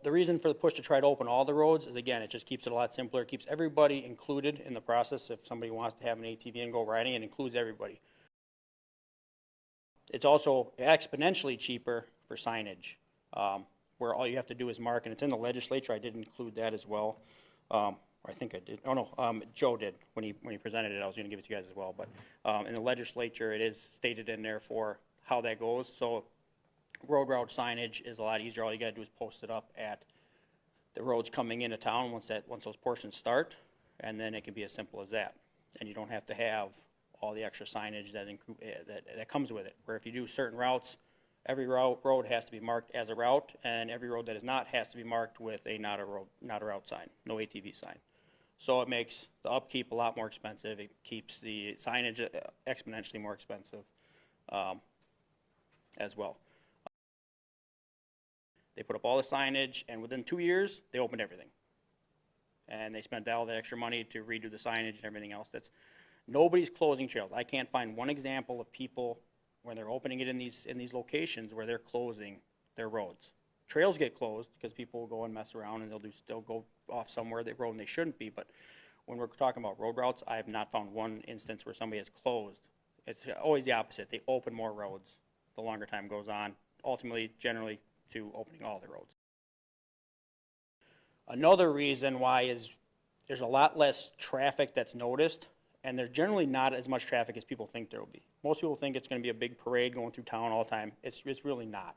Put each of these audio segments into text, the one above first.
The reason for the push to try to open all the roads is, again, it just keeps it a lot simpler. It keeps everybody included in the process. If somebody wants to have an ATV and go riding, it includes everybody. It's also exponentially cheaper for signage, where all you have to do is mark, and it's in the legislature. I did include that as well. I think I did. Oh no, Joe did when he presented it. I was going to give it to you guys as well. But in the legislature, it is stated in there for how that goes. So road route signage is a lot easier. All you got to do is post it up at the roads coming into town once those portions start, and then it can be as simple as that. And you don't have to have all the extra signage that comes with it. Where if you do certain routes, every road has to be marked as a route, and every road that is not has to be marked with a not a route sign, no ATV sign. So it makes the upkeep a lot more expensive. It keeps the signage exponentially more expensive as well. They put up all the signage, and within 2 years, they opened everything. And they spent all that extra money to redo the signage and everything else. Nobody's closing trails. I can't find one example of people when they're opening it in these locations where they're closing their roads. Trails get closed because people will go and mess around, and they'll go off somewhere they road and they shouldn't be. But when we're talking about road routes, I have not found one instance where somebody has closed. It's always the opposite. They open more roads the longer time goes on, ultimately, generally, to opening all the roads. Another reason why is there's a lot less traffic that's noticed, and there's generally not as much traffic as people think there will be. Most people think it's going to be a big parade going through town all the time. It's really not.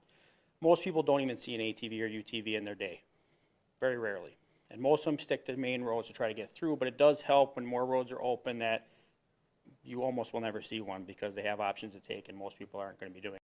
Most people don't even see an ATV or UTV in their day, very rarely. And most of them stick to the main roads to try to get through, but it does help when more roads are open that you almost will never see one because they have options to take, and most people aren't going to be doing it.